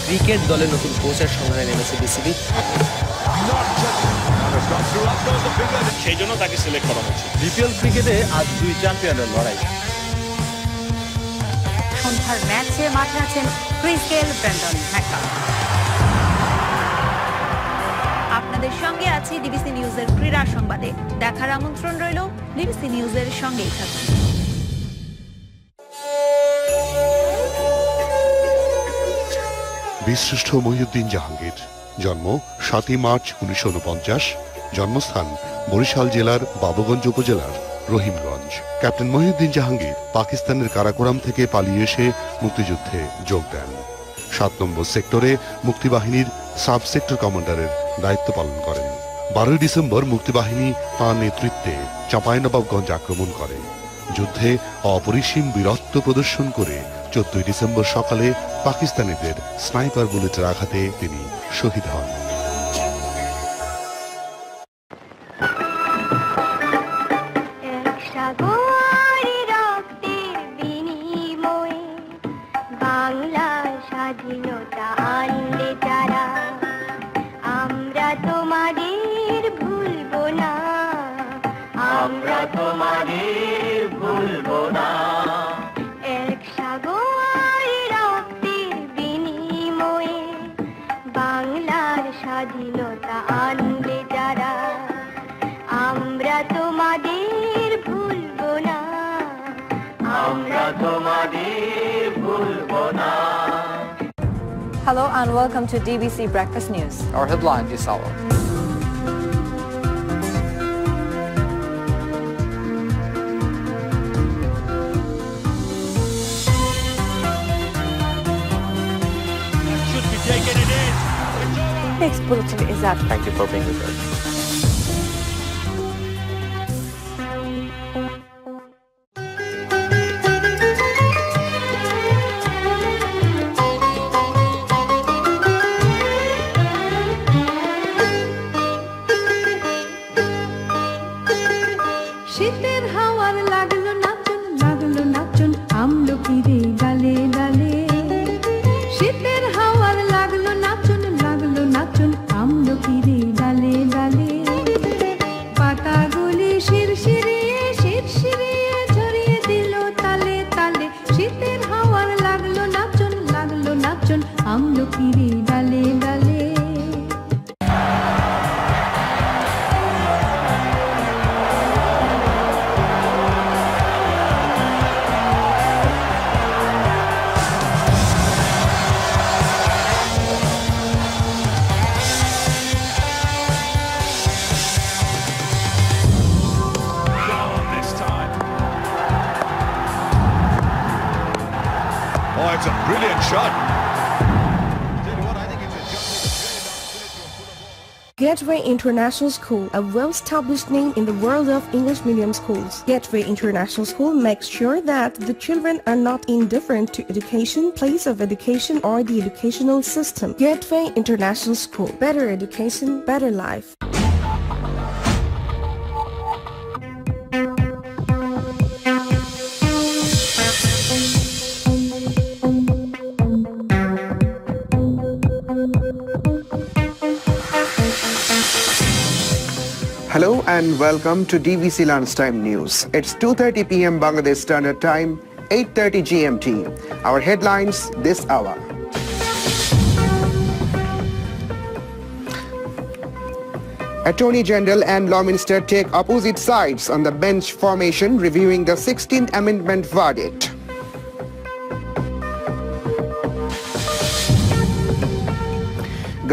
Cricket দলের নতুন কোচের সন্ধানে নেমেছে বিসিবি। সেই জন্য তাকে সিলেক্ট করা হয়েছে। বিপিএল ক্রিকেটে আজ দুই চ্যাম্পিয়নের লড়াই। সন্ধ্যার ম্যাচে মাঠে আছেন ক্রিস গেল, ব্র্যান্ডন ম্যাককালাম। আপনাদের সঙ্গে আছি ডিবিসি নিউজের ক্রীড়া সংবাদে। দেখার আমন্ত্রণ রইল, ডিবিসি নিউজের সঙ্গেই থাকুন। বীরশ্রেষ্ঠ মহিউদ্দিন জাহাঙ্গীর, জন্ম 7 মার্চ 1949, জন্মস্থান বরিশাল জেলার বাবুগঞ্জ উপজেলার রহিমগঞ্জ। ক্যাপ্টেন মহিউদ্দিন জাহাঙ্গীর পাকিস্তানের কারাকোরাম থেকে পালিয়ে এসে মুক্তিযুদ্ধে যোগ দেন। 7 নম্বর সেক্টরে মুক্তিবাহিনীর সাব সেক্টর কমান্ডারের দায়িত্ব পালন করেন। 12 ডিসেম্বর মুক্তিবাহিনী তাঁর নেতৃত্বে চাঁপাইনবাবগঞ্জ আক্রমণ করে। যুদ্ধে অপরিসীম বীরত্ব প্রদর্শন করে 14 ডিসেম্বর সকালে পাকিস্তানিদের স্নাইপার বুলেটের আঘাতে তিনি শহীদ হন। বাংলা স্বাধীনতা আনলে যারা, আমরা তোমাদের ভুলবো না, আমরা তোমাদের ভুলবো না। এক সাগর রক্তের বিনিময়ে বাংলার স্বাধীনতা আনলে যারা, আমরা তোমাদের ভুলবো না, আমরা তোমাদের ভুলবো না। Hello and welcome to DBC Breakfast News. Our headline this hour. Should be taken it in. Next bulletin is at. Thank you for being with us. শীতের হাওয়ার লাগলো নাচন আমলকিরে ডালে ডালে। শীতের হাওয়ার লাগলো নাচন আমলকিরে ডালে ডালে। পাতাগুলি শিরশিরিয়ে ঝরিয়ে দিল তালে তালে। শীতের হাওয়ার লাগলো নাচন আমলকিরে ডালে ডালে। Oh, it's a brilliant shot. Gateway International School, a well-established name in the world of English medium schools. Gateway International School makes sure that the children are not indifferent to education, place of education, or the educational system. Gateway International School. Better education, better life. Hello and welcome to DBC Lunchtime News. It's 2:30 p.m. Bangladesh Standard Time, 8:30 GMT. Our headlines this hour. Attorney General and Law Minister take opposite sides on the bench formation, reviewing the 16th Amendment verdict.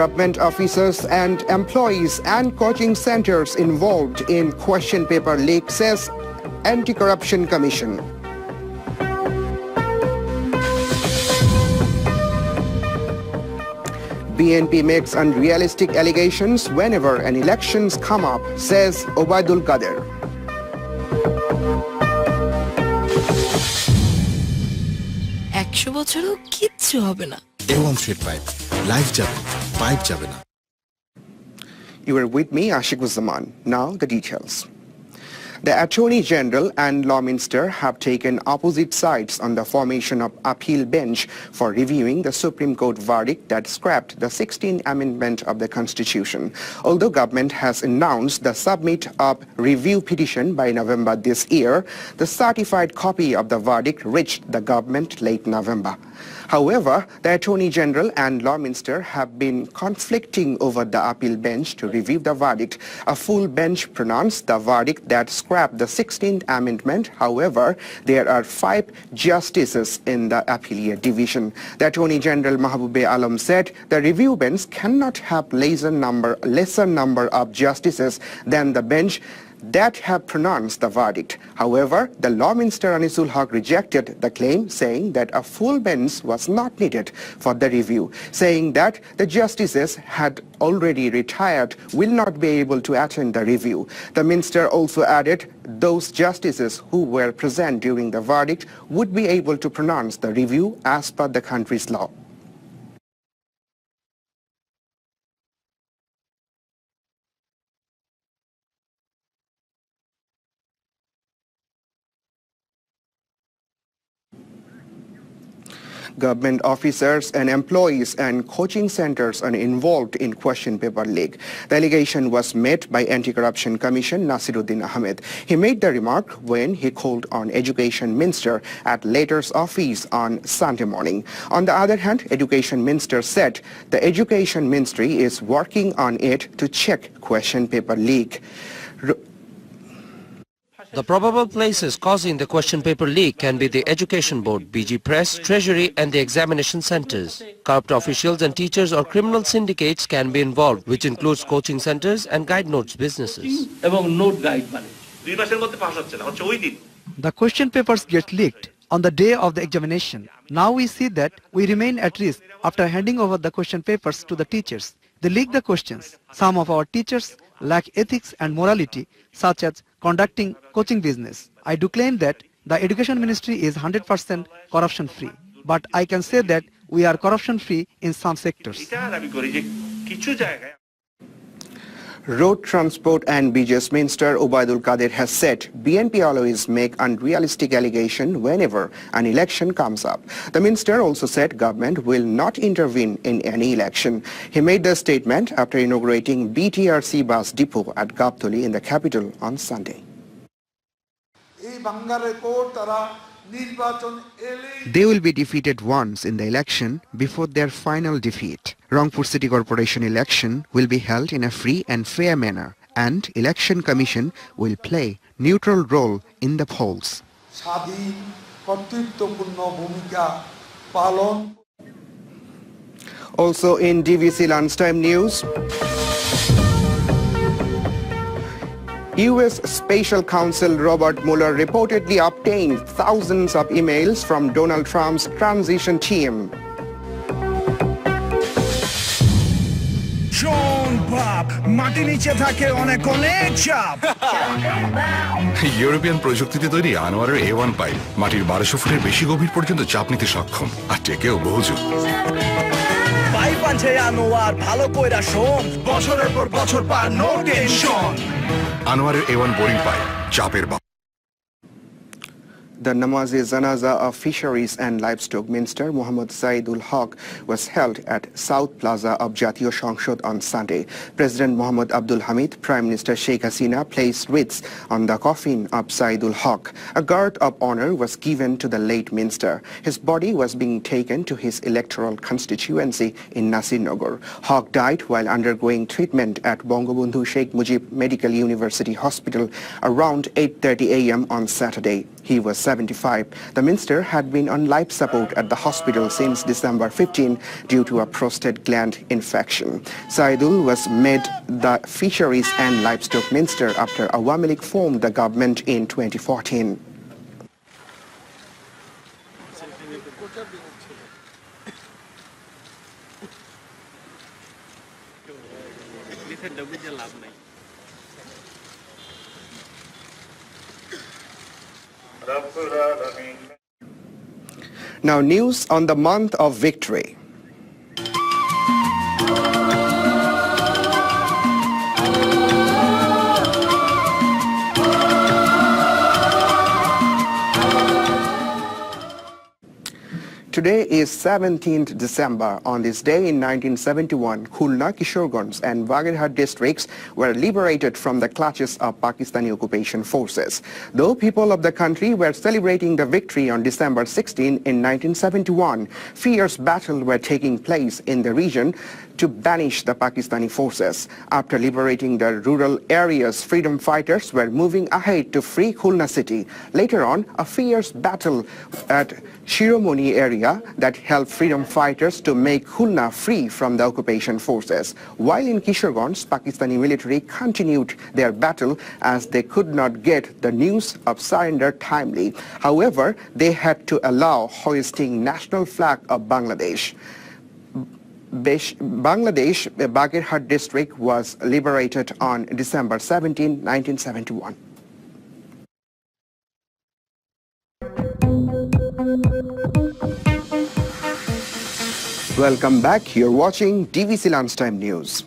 Government officers and employees and coaching centers involved in question paper leak, says Anti-Corruption Commission. BNP makes unrealistic allegations whenever an elections come up, says Obaidul Qadir. একশো বছরও কিচ্ছু হবে না। A1 Street Pipe. Life যাবে, pipe যাবে না। You are with me, Ashik Zaman. Now the details. The Attorney General and Law Minister have taken opposite sides on the formation of appeal bench for reviewing the Supreme Court verdict that scrapped the 16th Amendment of the Constitution. Although government has announced the submit of review petition by November this year, the certified copy of the verdict reached the government late November. However, the Attorney General and Law Minister have been conflicting over the appeal bench to review the verdict. A full bench pronounced the verdict that scrapped the 16th Amendment. However, there are 5 justices in the appellate division. The Attorney General Mahbube Alam said the review bench cannot have lesser number of justices than the bench that have pronounced the verdict. However, the Law Minister Anisul Haq rejected the claim, saying that a full bench was not needed for the review, saying that the justices had already retired will not be able to attend the review. The minister also added those justices who were present during the verdict would be able to pronounce the review as per the country's law. Government officers and employees and coaching centers are involved in question paper leak. The allegation was made by Anti-Corruption Commission Nasiruddin Ahmed. He made the remark when he called on Education Minister at Letters Office on Sunday morning. On the other hand, Education Minister said the Education Ministry is working on it to check question paper leak. The probable places causing the question paper leak can be the Education Board, BG Press, Treasury and the examination centers. Corrupt officials and teachers or criminal syndicates can be involved, which includes coaching centers and guide notes businesses. The question papers get leaked on the day of the examination. Now we see that we remain at risk after handing over the question papers to the teachers. They leak the questions. Some of our teachers lack ethics and morality, such as conducting coaching business. I do claim that the Education Ministry is 100% corruption free, but I can say that we are corruption free in some sectors. Road Transport and Bridges Minister Obaidul Qadir has said BNP always make unrealistic allegations whenever an election comes up. The minister also said government will not intervene in any election. He made the statement after inaugurating BTRC bus depot at Gaptoli in the capital on Sunday. They will be defeated once in the election before their final defeat. Rangpur City Corporation election will be held in a free and fair manner, and Election Commission will play neutral role in the polls. Also in DBC Lunchtime News, U.S. Special Counsel Robert Mueller reportedly obtained thousands of emails from Donald Trump's transition team. European প্রযুক্তিতে তৈরি আনোয়ারের A1 pipe মাটির 1200 ফুটের বেশি গভীর পর্যন্ত চাপ নিতে সক্ষম আর টেকেও বহুযুগ। পাইপ আছে আনোয়ার, ভালো কইরা শোন, বছরের পর বছর পার নো টেনশন। আনোয়ারের A1 বোরিং পাইপ চাপের। The Namaz-e-Zanaza of Fisheries and Livestock Minister Mohammad Saidul Haq was held at South Plaza of Jatiyo Shangshod on Sunday. President Mohammad Abdul Hamid, Prime Minister Sheikh Hasina placed wreaths on the coffin of Saidul Haq. A guard of honor was given to the late minister. His body was being taken to his electoral constituency in Nasirnagar. Haq died while undergoing treatment at Bangabandhu Sheikh Mujib Medical University Hospital around 8:30 a.m. on Saturday. He was 75. The minister had been on life support at the hospital since December 15 due to a prostate gland infection. Saidul was made the Fisheries and Livestock Minister after Awami League formed the government in 2014. Now news on the month of victory. Today is 17th December. On this day in 1971, Khulna, Kishoreganj and Bagherhat districts were liberated from the clutches of Pakistani occupation forces. Though people of the country were celebrating the victory on December 16 in 1971, fierce battles were taking place in the region to banish the Pakistani forces. After liberating the rural areas, freedom fighters were moving ahead to free Khulna city. Later on, a fierce battle at Shiromoni area that helped freedom fighters to make Khulna free from the occupation forces. While in Kishoreganj, Pakistani military continued their battle as they could not get the news of surrender timely. However, they had to allow hoisting national flag of Bangladesh. Bangladesh, Bagherhat district was liberated on December 17, 1971. Welcome back. You're watching DBC Lunchtime News.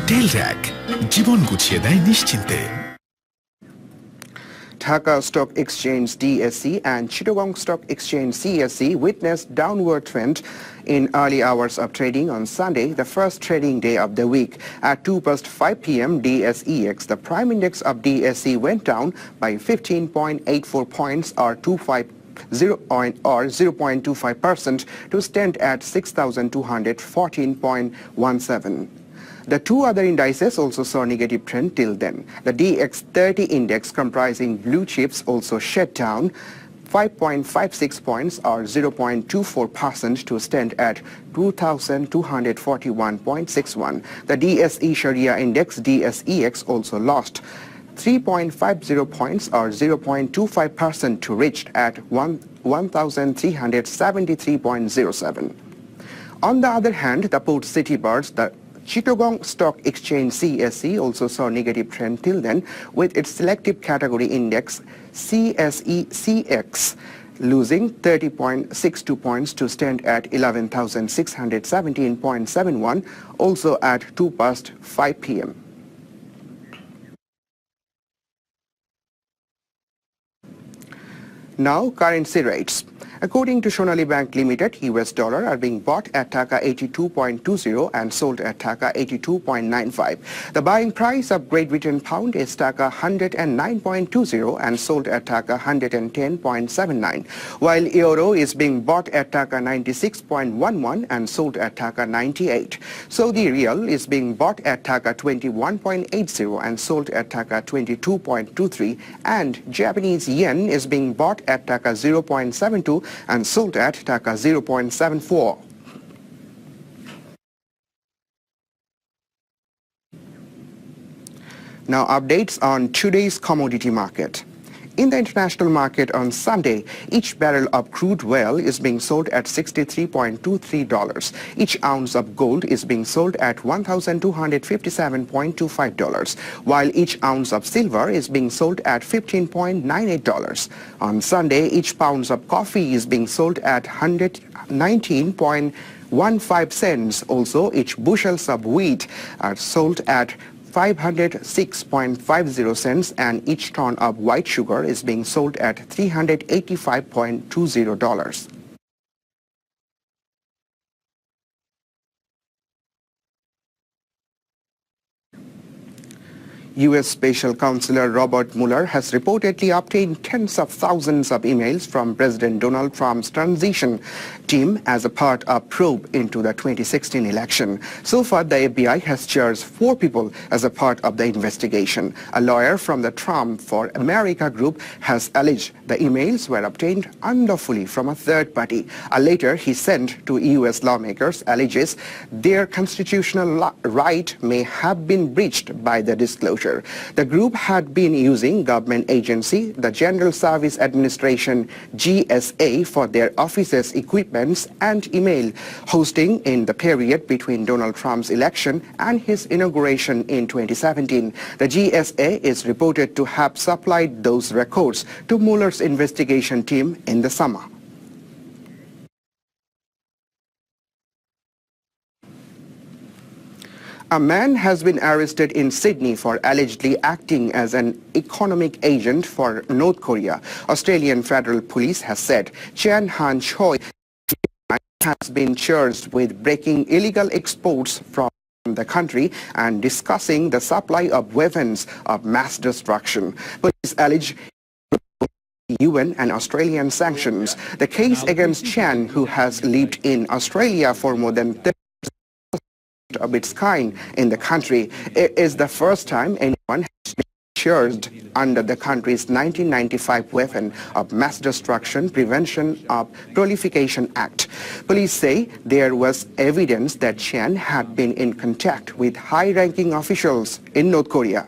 টেলট্যাক জীবন গুছিয়ে দেয় নিশ্চিন্তে। Dhaka Stock Exchange DSC and Chittagong Stock Exchange CSC witnessed downward trend in early hours of trading on Sunday, the first trading day of the week. At 2:05 p.m. DSEX, the prime index of DSC went down by 15.84 points or 0.25% to stand at 6,214.17. The two other indices also saw negative trend till then. The DX30 index comprising blue chips also shut down 5.56 points or 0.24% to stand at 2,241.61. The DSE Sharia index DSEX also lost 3.50 points or 0.25% to reach at 1,373.07. On the other hand, the port city birds, the Chittagong Stock Exchange CSC also saw negative trend till then, with its selective category index CSE-CX losing 30.62 points to stand at 11,617.71, also at 2:05 p.m. Now, currency rates. According to Sonali Bank Limited, US dollar are being bought at Taka 82.20 and sold at Taka 82.95. The buying price of Great Britain pound is Taka 109.20 and sold at Taka 110.79, while euro is being bought at Taka 96.11 and sold at Taka 98. Saudi riyal is being bought at Taka 21.80 and sold at Taka 22.23, and Japanese yen is being bought at Taka 0.72 and sold at Taka 0.74. Now updates on today's commodity market. In the international market on Sunday, each barrel of crude oil is being sold at $63.23. Each ounce of gold is being sold at $1,257.25, while each ounce of silver is being sold at $15.98. On Sunday, each pound of coffee is being sold at 119.15 cents. Also, each bushels of wheat are sold at 506.50 cents, and each ton of white sugar is being sold at $385.20. U.S. Special Counselor Robert Mueller has reportedly obtained tens of thousands of emails from President Donald Trump's transition team as a part of probe into the 2016 election. So far, the FBI has charged 4 people as a part of the investigation. A lawyer from the Trump for America group has alleged the emails were obtained unlawfully from a third party. A letter he sent to U.S. lawmakers alleges their constitutional right may have been breached by the disclosure. The group had been using government agency, the General Service Administration, GSA, for their offices, equipments, and email hosting in the period between Donald Trump's election and his inauguration in 2017. The GSA is reported to have supplied those records to Mueller's investigation team in the summer. A man has been arrested in Sydney for allegedly acting as an economic agent for North Korea. Australian Federal Police has said Chen Han Choi has been charged with breaking illegal exports from the country and discussing the supply of weapons of mass destruction. Police allege UN and Australian sanctions. The case against Chen, who has lived in Australia for more than 30 years of its kind in the country, is the first time anyone has been charged under the country's 1995 Weapon of Mass Destruction Prevention of Proliferation Act. Police say there was evidence that Chen had been in contact with high-ranking officials in North Korea.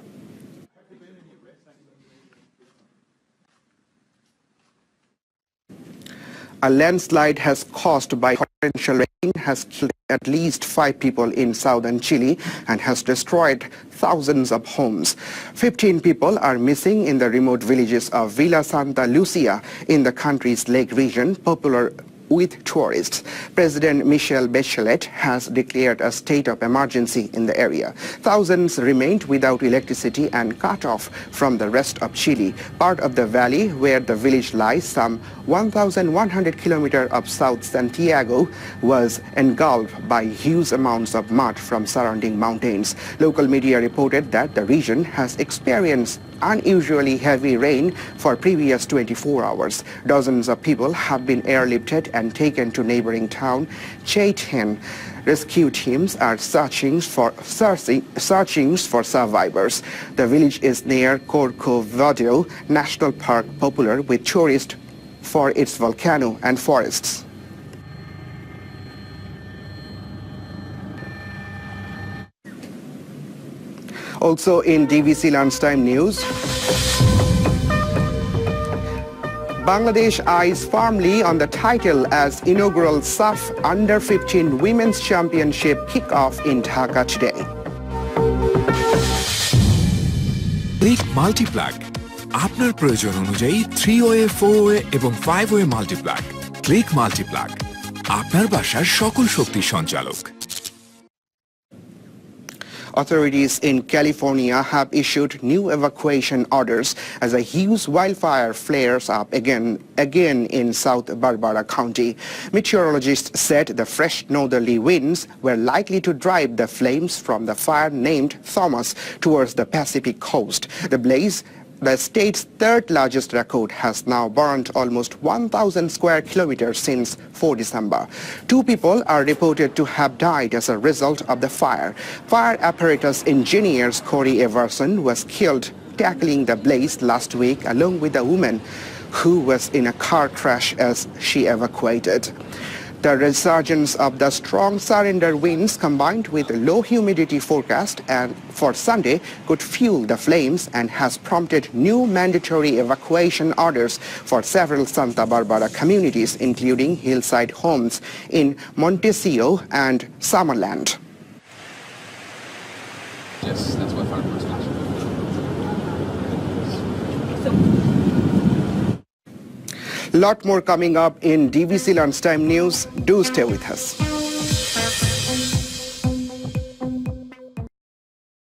A landslide has caused by torrential rain has killed at least 5 people in southern Chile and has destroyed thousands of homes. 15 people are missing in the remote villages of Villa Santa Lucia in the country's lake region, popular with tourists. President Michelle Bachelet has declared a state of emergency in the area. Thousands remained without electricity and cut off from the rest of Chile. Part of the valley where the village lies, some 1,100 kilometers of South Santiago, was engulfed by huge amounts of mud from surrounding mountains. Local media reported that the region has experienced unusually heavy rain for previous 24 hours. Dozens of people have been airlifted and taken to neighboring town Chaiten. Rescue teams are searching for survivors. The village is near Corcovado National Park, popular with tourists for its volcano and forests. Also in DBC lunchtime news, Bangladesh eyes firmly on the title as inaugural SAF Under-15 Women's Championship kick-off in Dhaka today. Click multiplug আপনার প্রয়োজন অনুযায়ী 3-ওয়ে 4-ওয়ে এবং 5-ওয়ে multiplug click multiplug আপনার বাসার সকল শক্তি সঞ্চালক Authorities in California have issued new evacuation orders as a huge wildfire flares up again in South Barbara County. Meteorologists said the fresh northerly winds were likely to drive the flames from the fire named Thomas towards the Pacific coast. The blaze, the state's third largest record, has now burned almost 1,000 square kilometers since 4 December. 2 people are reported to have died as a result of the fire. Fire apparatus engineer Corey Everson was killed tackling the blaze last week along with a woman who was in a car crash as she evacuated. The resurgence of the strong surrender winds combined with low humidity forecast and for Sunday could fuel the flames and has prompted new mandatory evacuation orders for several Santa Barbara communities, including hillside homes in Montecillo and Summerland. Yes, that's what farmers do. Lot more coming up in DBC Lunchtime News. Do stay with us.